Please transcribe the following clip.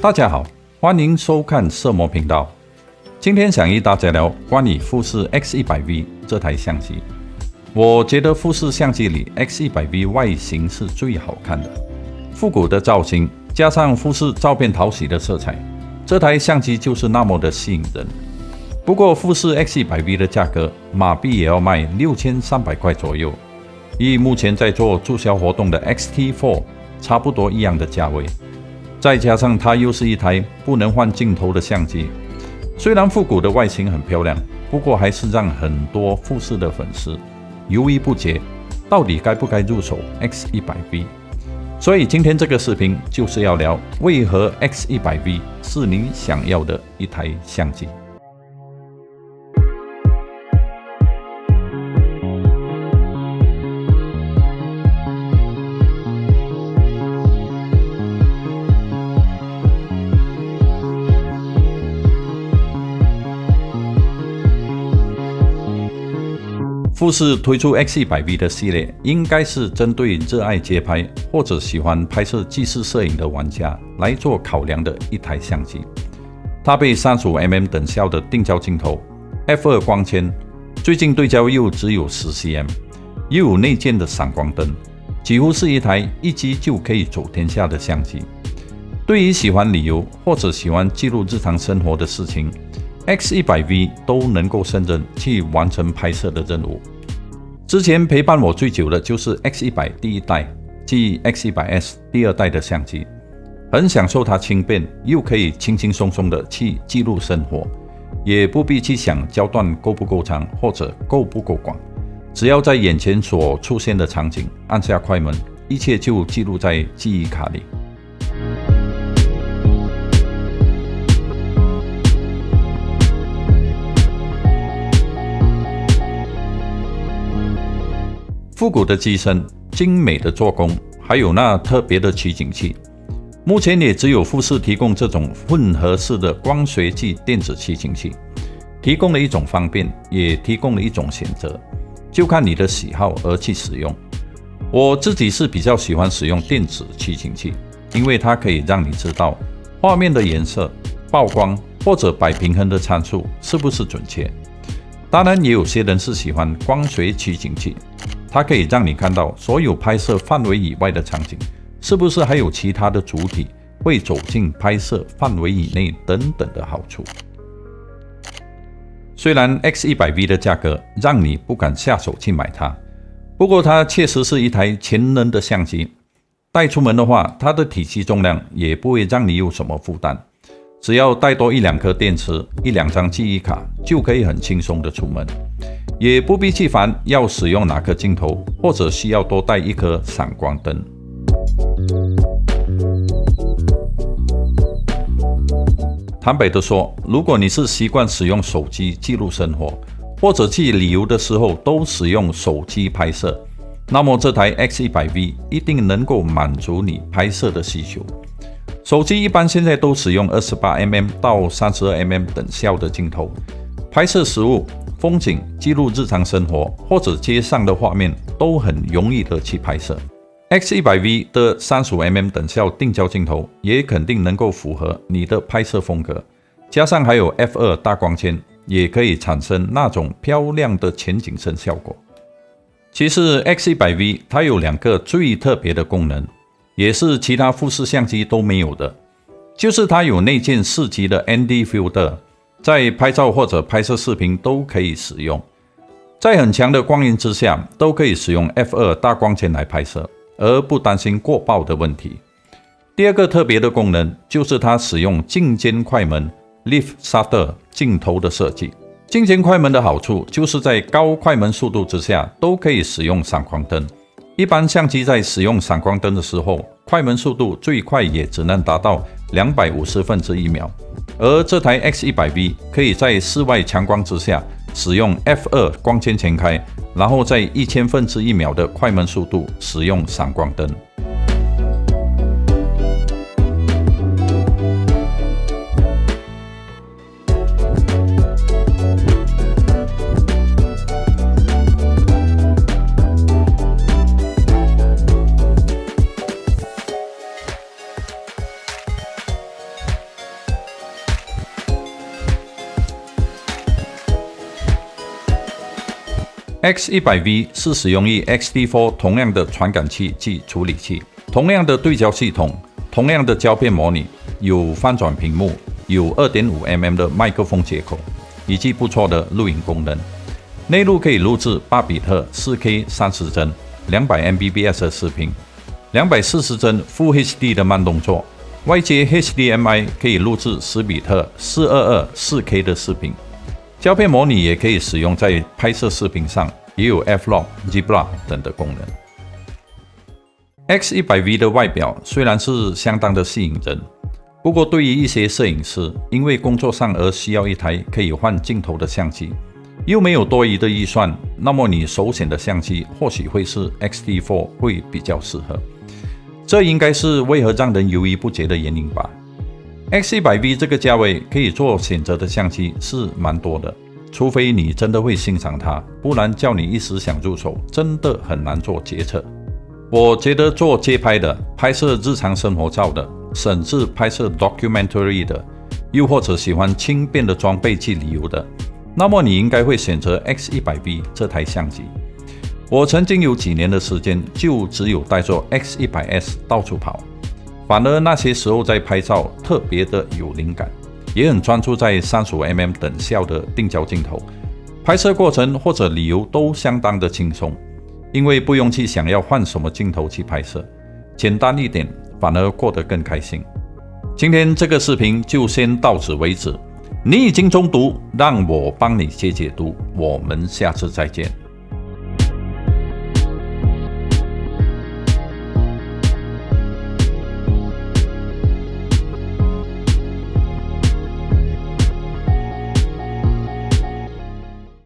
大家好，欢迎收看色魔频道。今天想与大家聊关于富士 X100V 这台相机。我觉得富士相机里 X100V 外形是最好看的，复古的造型加上富士照片讨喜的色彩，这台相机就是那么的吸引人。不过富士 X100V 的价格马币也要卖6300块左右，与目前在做促销活动的 XT4 差不多一样的价位。再加上它又是一台不能换镜头的相机，虽然复古的外形很漂亮，不过还是让很多富士的粉丝犹豫不决，到底该不该入手 X100V。所以今天这个视频就是要聊为何 X100V 是你想要的一台相机。富士推出 X100V 的系列，应该是针对热爱街拍或者喜欢拍摄纪实摄影的玩家来做考量的一台相机。它被 35mm 等效的定焦镜头、f2 光圈，最近对焦又只有 10cm， 又有内建的闪光灯，几乎是一台一机就可以走天下的相机。对于喜欢旅游或者喜欢记录日常生活的事情， X100V 都能够胜任去完成拍摄的任务。之前陪伴我最久的就是 X100 第一代即 X100S 第二代的相机，很享受它轻便又可以轻轻松松的去记录生活，也不必去想焦段够不够长或者够不够广，只要在眼前所出现的场景按下快门，一切就记录在记忆卡里。复古的机身、精美的做工，还有那特别的取景器，目前也只有富士提供这种混合式的光学级电子取景器，提供了一种方便，也提供了一种选择，就看你的喜好而去使用。我自己是比较喜欢使用电子取景器，因为它可以让你知道画面的颜色、曝光或者摆平衡的参数是不是准确。当然，也有些人是喜欢光学取景器，它可以让你看到所有拍摄范围以外的场景，是不是还有其他的主体会走进拍摄范围以内等等的好处。虽然 X100V 的价格让你不敢下手去买它，不过它确实是一台全能的相机。带出门的话，它的体积重量也不会让你有什么负担，只要带多1-2颗电池、1-2张记忆卡，就可以很轻松的出门，也不必去烦要使用哪颗镜头，或者需要多带一颗闪光灯。坦白的说，如果你是习惯使用手机记录生活，或者去旅游的时候都使用手机拍摄，那么这台 X100V 一定能够满足你拍摄的需求。手机一般现在都使用 28mm 到 32mm 等效的镜头，拍摄实物、风景、记录日常生活或者街上的画面都很容易的去拍摄。X100V 的 35mm 等效定焦镜头也肯定能够符合你的拍摄风格，加上还有 f2 大光圈，也可以产生那种漂亮的全景声效果。其实 X100V 它有2个最特别的功能，也是其他富士相机都没有的，就是它有内建4级的 ND filter， 在拍照或者拍摄视频都可以使用，在很强的光源之下都可以使用 f2 大光圈来拍摄，而不担心过曝的问题。第二个特别的功能就是它使用镜间快门 Leaf Shutter 镜头的设计。镜间快门的好处就是在高快门速度之下都可以使用闪光灯。一般相机在使用闪光灯的时候，快门速度最快也只能达到250分之一秒，而这台 X100V 可以在室外强光之下使用 f2 光圈全开，然后在1000分之一秒的快门速度使用闪光灯。X100V 是使用于 XT4 同样的传感器及处理器，同样的对焦系统，同样的胶片模拟，有翻转屏幕，有 2.5mm 的麦克风接口，以及不错的录影功能。内录可以录制8比特 4K 30帧200Mbps 的视频，240帧 Full HD 的慢动作，外接 HDMI 可以录制10比特422 4K 的视频。胶片模拟也可以使用在拍摄视频上，也有 F-Log、G-Block 等的功能。X100V 的外表虽然是相当的吸引人，不过对于一些摄影师因为工作上而需要一台可以换镜头的相机，又没有多余的预算，那么你首选的相机或许会是 X-T4 会比较适合。这应该是为何让人犹豫不决的原因吧。X100V 这个价位可以做选择的相机是蛮多的，除非你真的会欣赏它，不然叫你一时想入手，真的很难做决策。我觉得做街拍的、拍摄日常生活照的，甚至拍摄 documentary 的，又或者喜欢轻便的装备去旅游的，那么你应该会选择 X100V 这台相机。我曾经有几年的时间就只有带着 X100S 到处跑，反而那些时候在拍照特别的有灵感，也很专注在 35mm 等效的定焦镜头，拍摄过程或者旅游都相当的轻松，因为不用去想要换什么镜头去拍摄，简单一点反而过得更开心。今天这个视频就先到此为止，你已经中毒，让我帮你解解毒，我们下次再见。